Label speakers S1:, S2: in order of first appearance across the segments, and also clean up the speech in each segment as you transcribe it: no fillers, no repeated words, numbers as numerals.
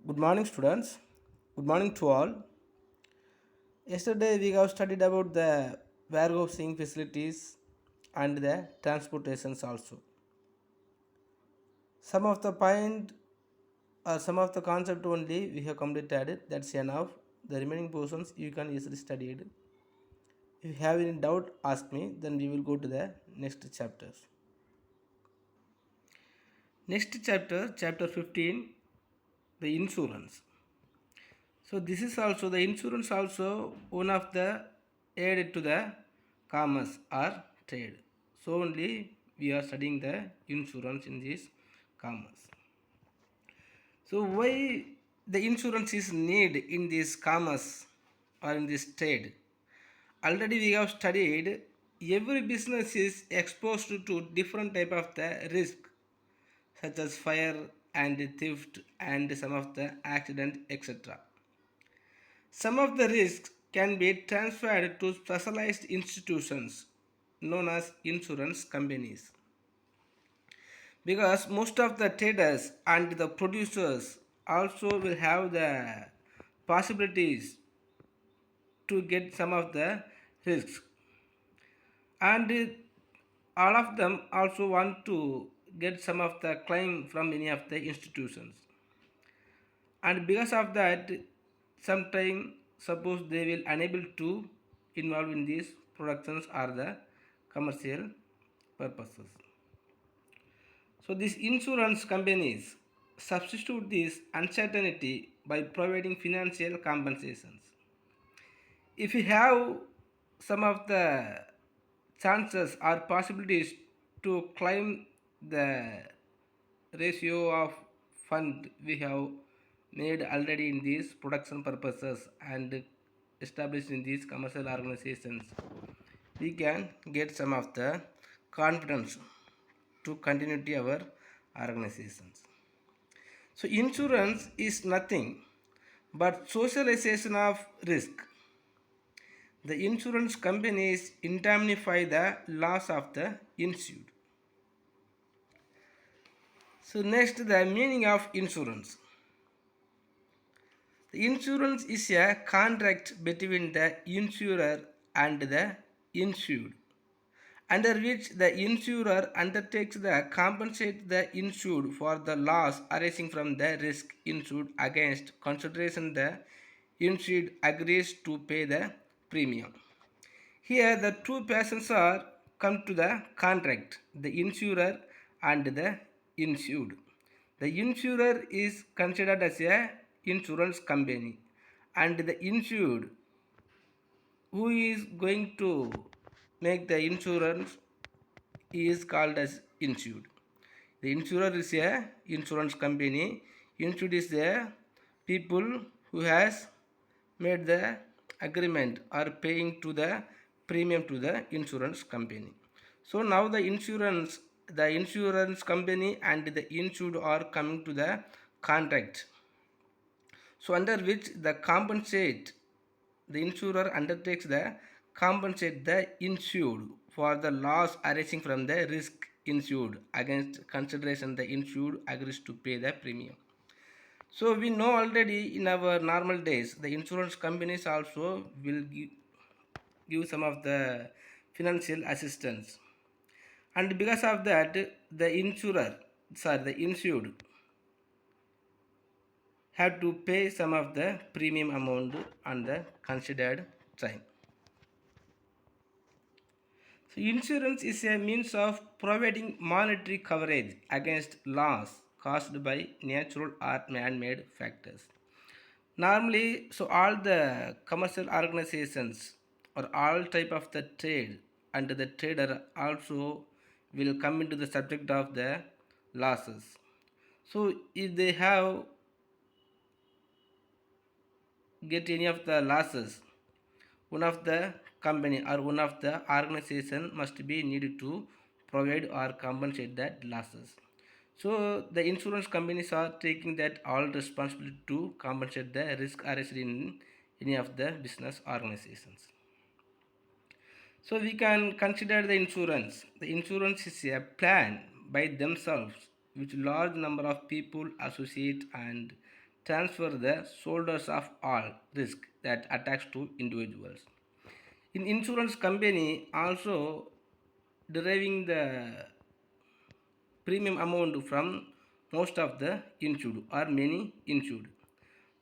S1: Good morning, students. Good morning to all. Yesterday we have studied about the warehousing facilities and the transportations also. Some of the point or some of the concept only we have completed. That's enough. The remaining portions you can easily study it. If you have any doubt, ask me. Then we will go to the next chapter. Next chapter, chapter 15, the insurance. So this is also the insurance also one of the aid to the commerce or trade. So only we are studying the insurance in this commerce. So why the insurance is need in this commerce or in this trade? Already we have studied every business is exposed to different type of the risk such as fire and theft and some of the accident etc. Some of the risks can be transferred to specialized institutions known as insurance companies because most of the traders and the producers also will have the possibilities to get some of the risks, and all of them also want to get some of the claim from any of the institutions, and because of that sometime suppose they will unable to involve in these productions or the commercial purposes. So these insurance companies substitute this uncertainty by providing financial compensations. If you have some of the chances or possibilities to claim the ratio of fund we have made already in these production purposes and established in these commercial organizations, we can get some of the confidence to continuity our organizations. So insurance is nothing but socialization of risk. The insurance companies indemnify the loss of the insured. So next, the meaning of insurance. The insurance is a contract between the insurer and the insured, under which the insurer undertakes to compensate the insured for the loss arising from the risk insured against consideration the insured agrees to pay the premium. Here the two persons are come to the contract, the insurer and the insured. The insurer is considered as a insurance company and the insured who is going to make the insurance is called as insured. The insurer is a insurance company. Insured is the people who has made the agreement or paying to the premium to the insurance company. So now the insurance company and the insured are coming to the contract. So under which the insurer undertakes the compensate the insured for the loss arising from the risk insured against consideration the insured agrees to pay the premium. So we know already in our normal days the insurance companies also will give some of the financial assistance, and because of that the insured have to pay some of the premium amount on the considered time. So insurance is a means of providing monetary coverage against loss caused by natural or man-made factors. Normally, so all the commercial organizations or all type of the trade and the trader also will come into the subject of the losses. So if they have get any of the losses, one of the company or one of the organization must be needed to provide or compensate that losses. So the insurance companies are taking that all responsibility to compensate the risk arising in any of the business organizations. So we can consider the insurance. The insurance is a plan by themselves which large number of people associate and transfer the shoulders of all risk that attacks to individuals. In insurance company also deriving the premium amount from most of the insured or many insured.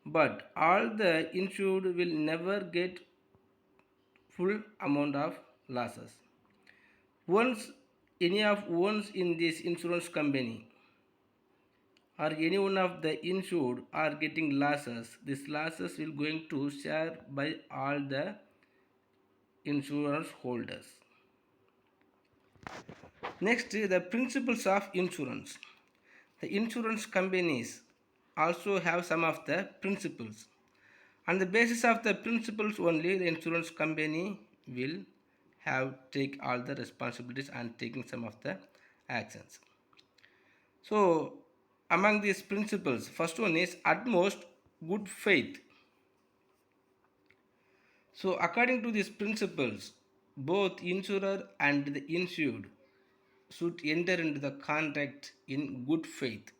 S1: But all the insured will never get full amount of losses. Once any of ones in this insurance company or any one of the insured are getting losses, these losses will going to share by all the insurance holders. Next, the principles of insurance. The insurance companies also have some of the principles. On the basis of the principles only, the insurance company will have take all the responsibilities and taking some of the actions. So, among these principles, first one is utmost good faith. So, according to these principles, both insurer and the insured should enter into the contract in good faith.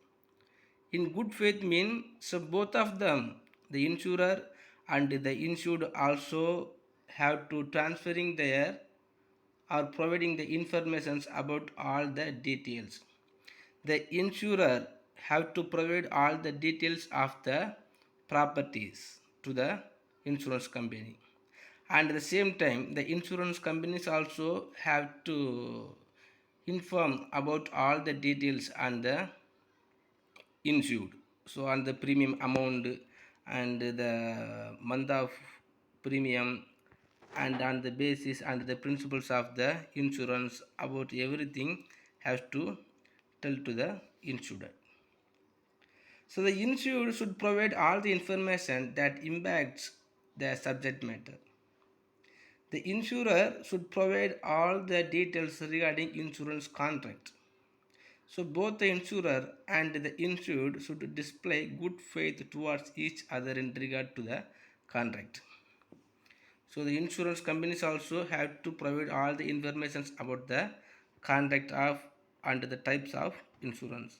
S1: In good faith means so both of them, the insurer and the insured also have to transferring their or providing the informations about all the details. The insurer have to provide all the details of the properties to the insurance company, and at the same time the insurance companies also have to inform about all the details on the insured, so on the premium amount and the month of premium, and on the basis and the principles of the insurance about everything has to tell to the insured. So the insured should provide all the information that impacts the subject matter. The insurer should provide all the details regarding insurance contract. So both the insurer and the insured should display good faith towards each other in regard to the contract. So the insurance companies also have to provide all the information about the contract of and the types of insurance.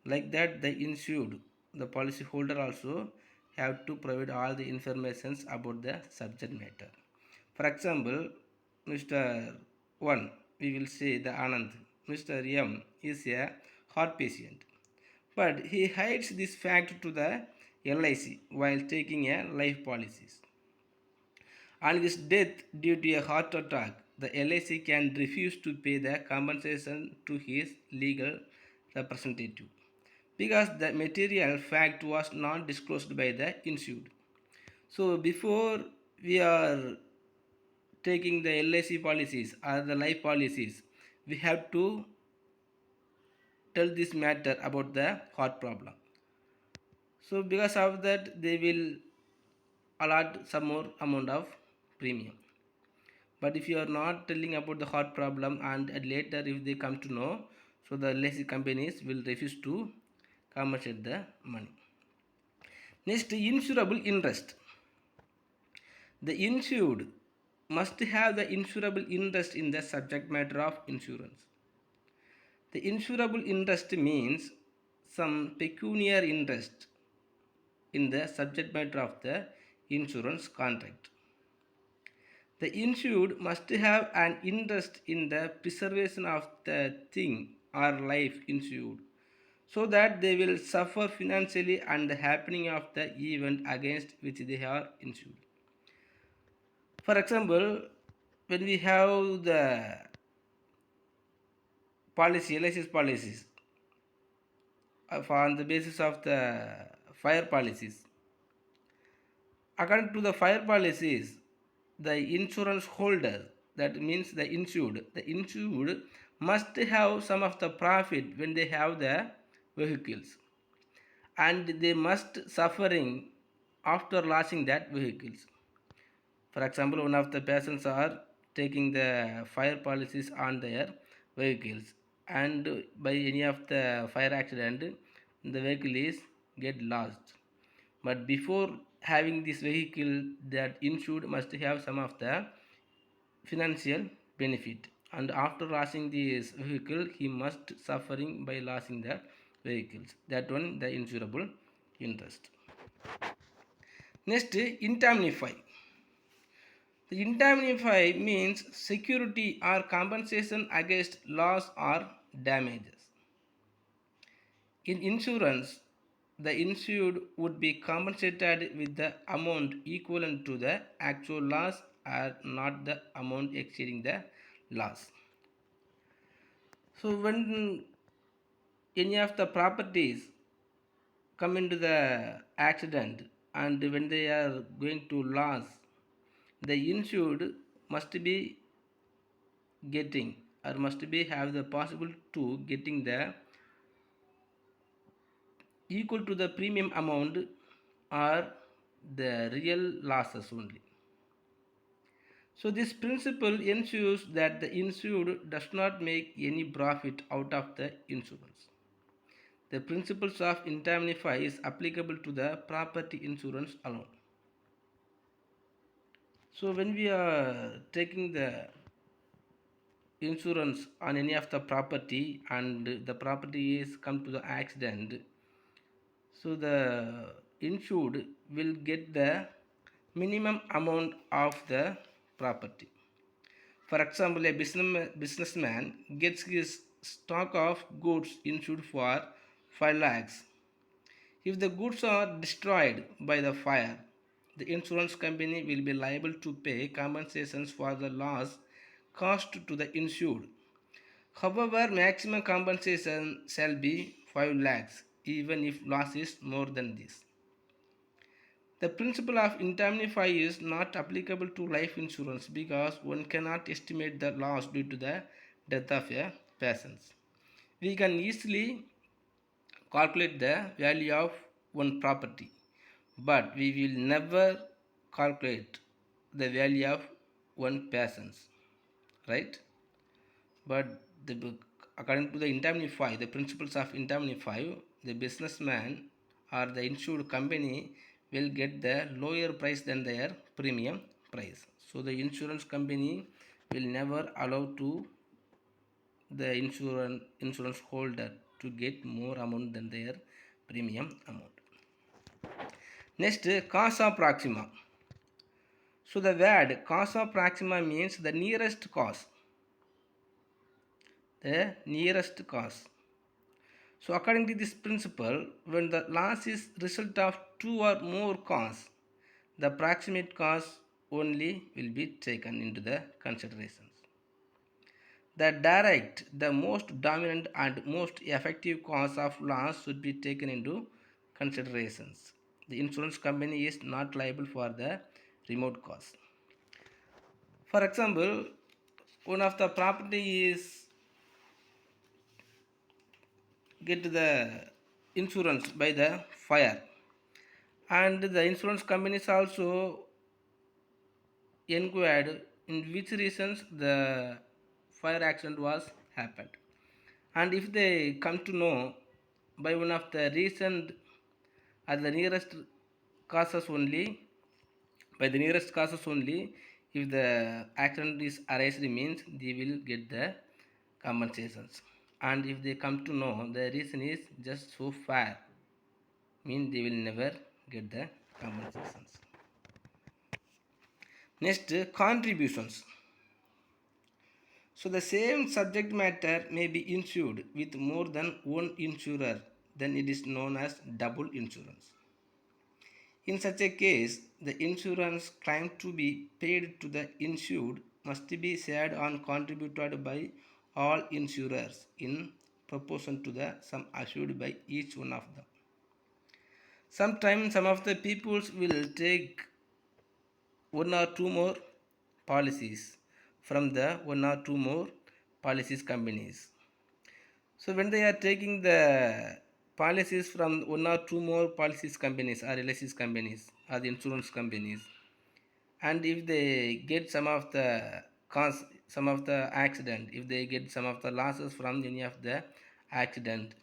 S1: Like that, the insured, the policy holder also have to provide all the information about the subject matter. For example, Mr. 1, we will say the Anand. Mr. M is a heart patient, but he hides this fact to the LIC while taking a life policies. On his death due to a heart attack, the LIC can refuse to pay the compensation to his legal representative because the material fact was not disclosed by the insured. So before we are taking the LIC policies or the life policies, we have to tell this matter about the heart problem. So because of that, they will allot some more amount of premium. But if you are not telling about the heart problem and later if they come to know, so the LIC companies will refuse to compensate the money. Next, insurable interest. The insured must have the insurable interest in the subject matter of insurance. The insurable interest means some pecuniary interest in the subject matter of the insurance contract. The insured must have an interest in the preservation of the thing or life insured, so that they will suffer financially and the happening of the event against which they are insured. For example, when we have the policy, LIC policies, on the basis of the fire policies, according to the fire policies, the insurance holder, that means the insured must have some of the profit when they have the vehicles, and they must suffering after losing that vehicles. For example, one of the persons are taking the fire policies on their vehicles, and by any of the fire accident, the vehicle is get lost. But before having this vehicle, that insured must have some of the financial benefit, and after losing this vehicle, he must suffering by losing the vehicles. That one, the insurable interest. Next, indemnify. The indemnify means security or compensation against loss or damages. In insurance, the insured would be compensated with the amount equivalent to the actual loss or not the amount exceeding the loss. So when any of the properties come into the accident and when they are going to loss, the insured must be getting or must be have the possible to getting the equal to the premium amount or the real losses only. So this principle ensures that the insured does not make any profit out of the insurance. The principles of indemnify is applicable to the property insurance alone. So when we are taking the insurance on any of the property and the property is come to the accident, so the insured will get the minimum amount of the property. For example, a businessman gets his stock of goods insured for 5 lakhs. If the goods are destroyed by the fire, the insurance company will be liable to pay compensations for the loss caused to the insured. However, maximum compensation shall be 5 lakhs even if loss is more than this. The principle of indemnify is not applicable to life insurance because one cannot estimate the loss due to the death of a patient. We can easily calculate the value of one property, but we will never calculate the value of one patient, right? But according to the indemnify, the principles of indemnify, the businessman or the insured company will get the lower price than their premium price. So the insurance company will never allow to the insurance holder to get more amount than their premium amount. Next, causa proxima. So the word causa proxima means the nearest cause. The nearest cause. So according to this principle, when the loss is result of two or more causes, the proximate cause only will be taken into the considerations. The direct, the most dominant and most effective cause of loss should be taken into considerations. The insurance company is not liable for the remote cause. For example, one of the property is get the insurance by the fire, and the insurance companies also inquired in which reasons the fire accident was happened, and if they come to know by one of the reason at the nearest causes only, by the nearest causes only, if the accident is arised means they will get the compensations, and if they come to know the reason is just so far mean they will never get the compensations. Next, contributions. So the same subject matter may be insured with more than one insurer, then it is known as double insurance. In such a case, the insurance claim to be paid to the insured must be shared or contributed by all insurers in proportion to the sum assured by each one of them. Sometimes some of the peoples will take one or two more policies from the one or two more policies companies. So when they are taking the policies from one or two more policies companies or LICs companies or the insurance companies, and if they get some of the cause, some of the accident, if they get some of the losses from any of the accident,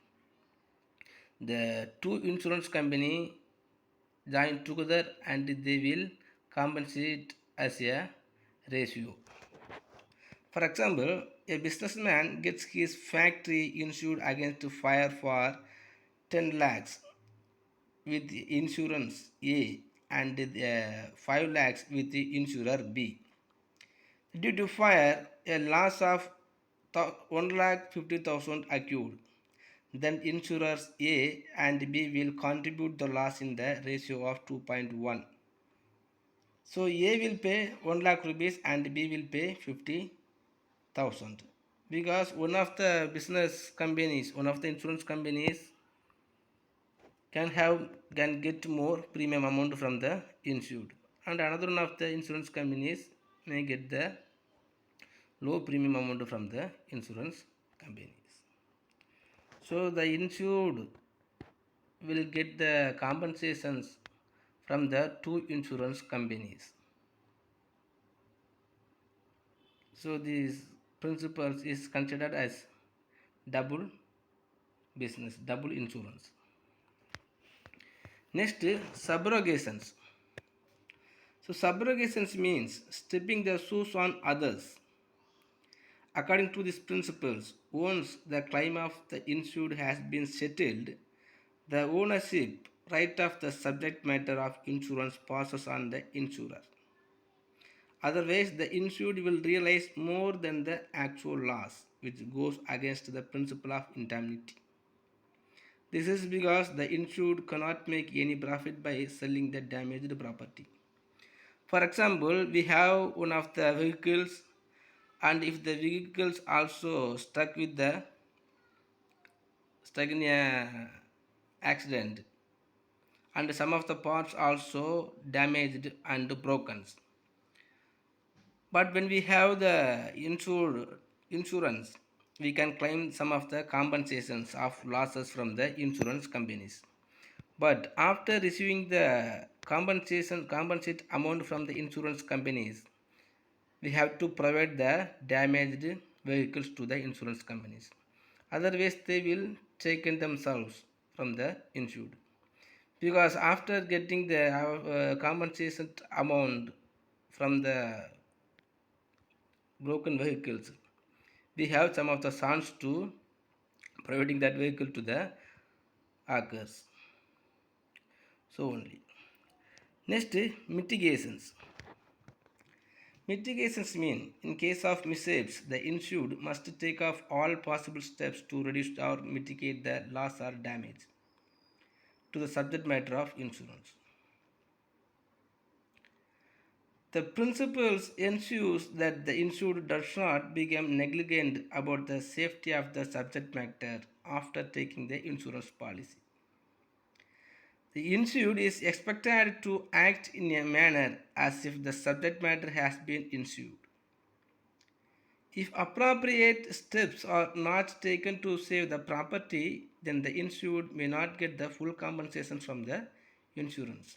S1: the two insurance company join together and they will compensate as a ratio. For example, a businessman gets his factory insured against fire for 10 lakhs, with the insurance A and 5 lakhs with the insurer B. Due to fire, a loss of 1,50,000 occurred. Then insurers A and B will contribute the loss in the ratio of 2.1. So A will pay 1 lakh rupees and B will pay 50,000, because one of the business companies, one of the insurance companies can get more premium amount from the insured, and another one of the insurance companies may get the low premium amount from the insurance companies. So the insured will get the compensations from the two insurance companies. So these principles is considered as double business, double insurance. Next, subrogations. So subrogations means stepping the shoes on others. According to these principles, once the claim of the insured has been settled, the ownership right of the subject matter of insurance passes on the insurer. Otherwise, the insured will realize more than the actual loss, which goes against the principle of indemnity. This is because the insured cannot make any profit by selling the damaged property. For example, we have one of the vehicles, and if the vehicles also stuck in a accident, and some of the parts also damaged and broken, but when we have the insurance, we can claim some of the compensations of losses from the insurance companies. But after receiving the compensate amount from the insurance companies, we have to provide the damaged vehicles to the insurance companies. Otherwise, they will take in themselves from the insured. Because after getting the compensation amount from the broken vehicles, we have some of the chance to providing that vehicle to the occurs. So only. Next, mitigations. Mitigations mean in case of mishaps, the insured must take off all possible steps to reduce or mitigate the loss or damage to the subject matter of insurance. The principles ensures that the insured does not become negligent about the safety of the subject matter after taking the insurance policy. The insured is expected to act in a manner as if the subject matter has been insured. If appropriate steps are not taken to save the property, then the insured may not get the full compensation from the insurance.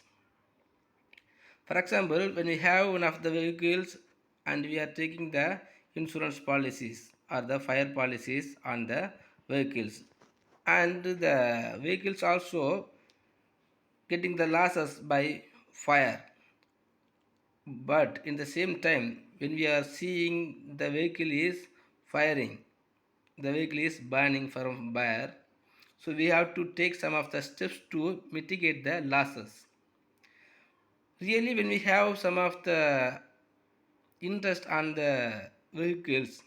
S1: For example, when we have one of the vehicles and we are taking the insurance policies or the fire policies on the vehicles, and the vehicles also getting the losses by fire, but in the same time when we are seeing the vehicle is firing, the vehicle is burning from fire, so we have to take some of the steps to mitigate the losses. Really, when we have some of the interest on the vehicles,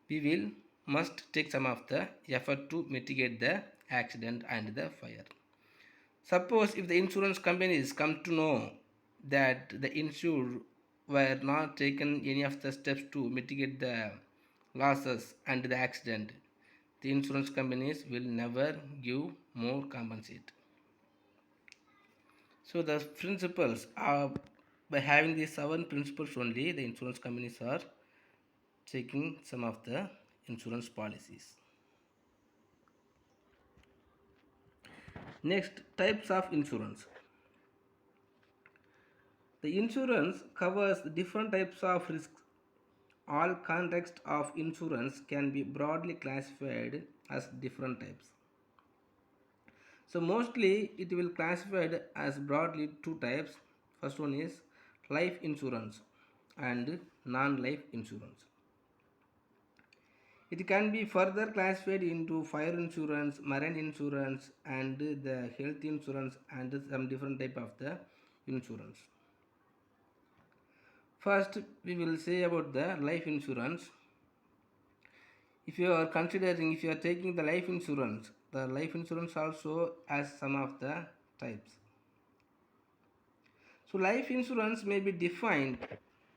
S1: we will must take some of the effort to mitigate the accident and the fire. Suppose if the insurance companies come to know that the insured were not taken any of the steps to mitigate the losses and the accident, the insurance companies will never give more compensate. So the principles are, by having these 7 principles only, the insurance companies are taking some of the insurance policies. Next, types of insurance. The insurance covers different types of risks. All contexts of insurance can be broadly classified as different types. So mostly it will classified as broadly 2 types. First one is life insurance and non-life insurance. It can be further classified into fire insurance, marine insurance, and the health insurance, and some different type of the insurance. First, we will say about the life insurance. If you are considering, if you are taking the life insurance also has some of the types. So life insurance may be defined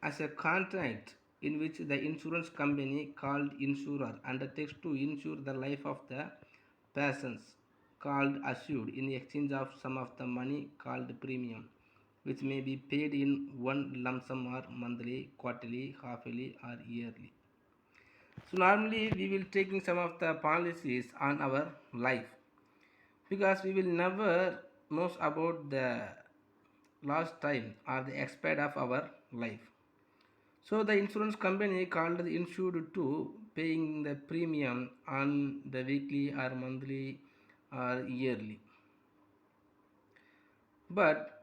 S1: as a contract in which the insurance company called insurer undertakes to insure the life of the persons called assured in exchange of some of the money called premium, which may be paid in one lump sum or monthly, quarterly, halfly or yearly. So normally we will taking some of the policies on our life because we will never know about the last time or the expired of our life. So the insurance company called the insured to paying the premium on the weekly or monthly or yearly. But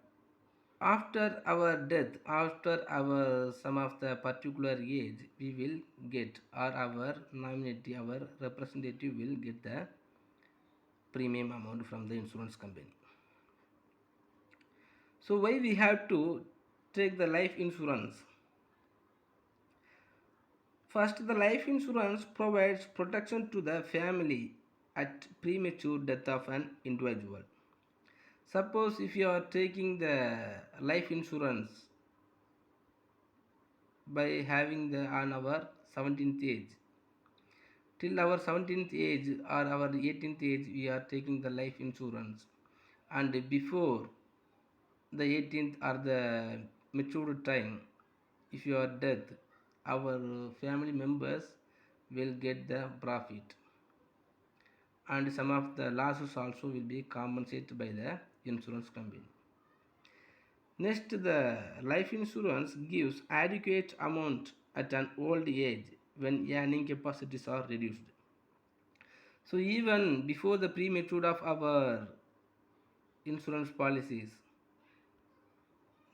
S1: after our death, after our some of the particular age, we will get or our nominee, our representative will get the premium amount from the insurance company. So why we have to take the life insurance? First, the life insurance provides protection to the family at premature death of an individual. Suppose if you are taking the life insurance by having the on our 17th age, till our 17th age or our 18th age we are taking the life insurance, and before the 18th or the mature time, if you are dead, our family members will get the profit, and some of the losses also will be compensated by the insurance company. Next, the life insurance gives adequate amount at an old age when earning capacities are reduced. So even before the premature of our insurance policies,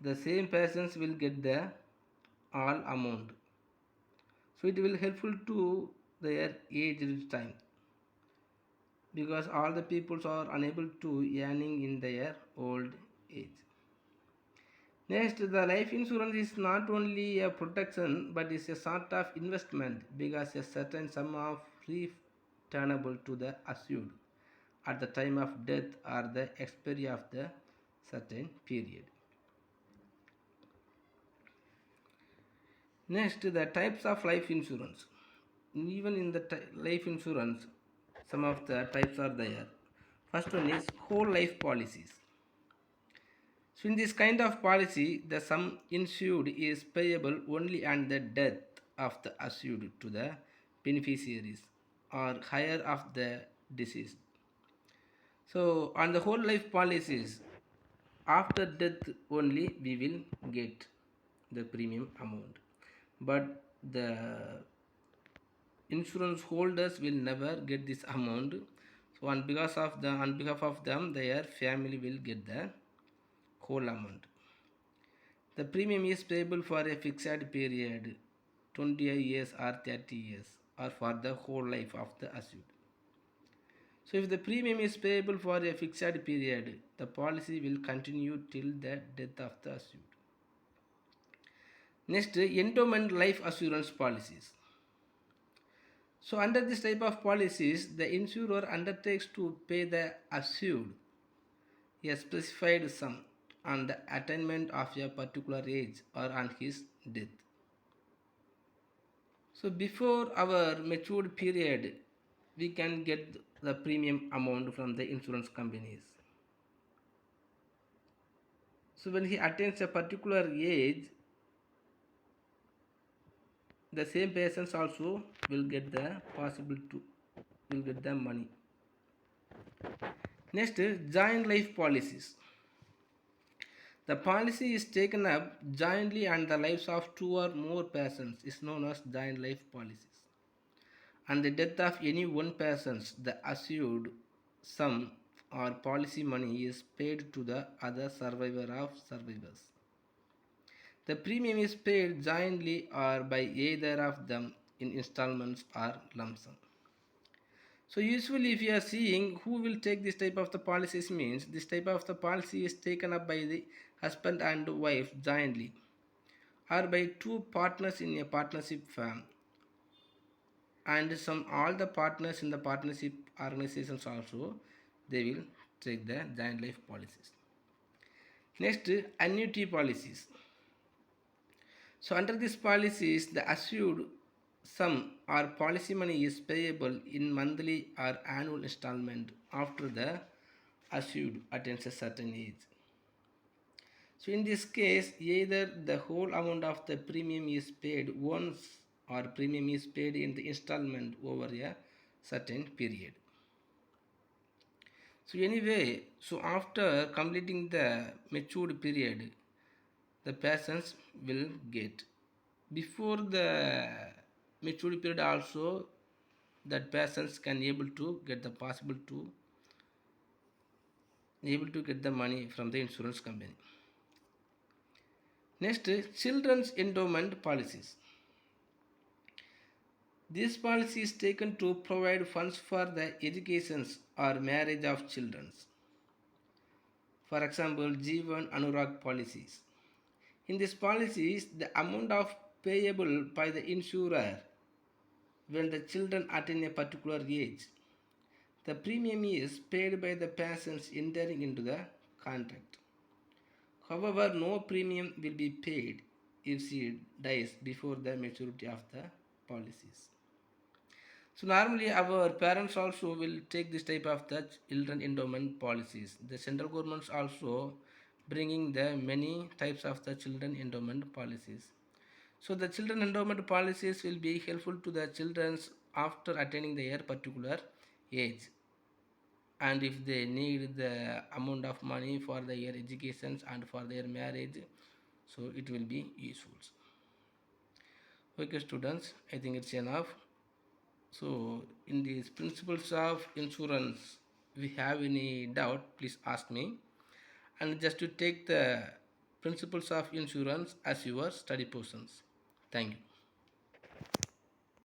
S1: the same persons will get the all amount. So it will helpful to their aged time because all the peoples are unable to earning in their old age. Next, the life insurance is not only a protection but is a sort of investment because a certain sum of returnable to the assured at the time of death or the expiry of the certain period. Next, the types of life insurance. Even in the life insurance, some of the types are there. First one is whole life policies. So in this kind of policy, the sum insured is payable only on the death of the assured to the beneficiaries or higher of the deceased. So on the whole life policies, after death only we will get the premium amount. But the insurance holders will never get this amount. So on behalf of them, their family will get the whole amount. The premium is payable for a fixed period, 20 years or 30 years, or for the whole life of the assured. So if the premium is payable for a fixed period, the policy will continue till the death of the assured. Next, endowment life assurance policies. So under this type of policies, the insurer undertakes to pay the assured a specified sum on the attainment of a particular age or on his death. So before our matured period, we can get the premium amount from the insurance companies. So when he attains a particular age, the same persons also will get the will get the money. Next, joint life policies. The policy is taken up jointly on the lives of two or more persons is known as joint life policies. On the death of any one person, the assured sum or policy money is paid to the other survivor of survivors. The premium is paid jointly or by either of them in installments or lump sum. So usually if you are seeing who will take this type of the policies means this type of the policy is taken up by the husband and wife jointly or by two partners in a partnership firm, and some all the partners in the partnership organizations also they will take the joint life policies. Next, annuity policies. So under these policies, the assured sum or policy money is payable in monthly or annual installment after the assured attains a certain age. So in this case, either the whole amount of the premium is paid once or premium is paid in the installment over a certain period. So anyway, so after completing the matured period, the persons will get. Before the maturity period also, that persons can able to get the possible to able to get the money from the insurance company. Next, children's endowment policies. This policy is taken to provide funds for the educations or marriage of children. For example, Jeevan Anurag policies. In these policies, the amount of payable by the insurer when the children attain a particular age, the premium is paid by the persons entering into the contract. However, no premium will be paid if she dies before the maturity of the policies. So normally our parents also will take this type of the children endowment policies. The central governments also bringing the many types of the children endowment policies. So the children endowment policies will be helpful to the children after attaining their particular age, and if they need the amount of money for their educations and for their marriage, so it will be useful. Okay students, I think it's enough. So in these principles of insurance, if you have any doubt, please ask me. And just to take the principles of insurance as your study portions. Thank you.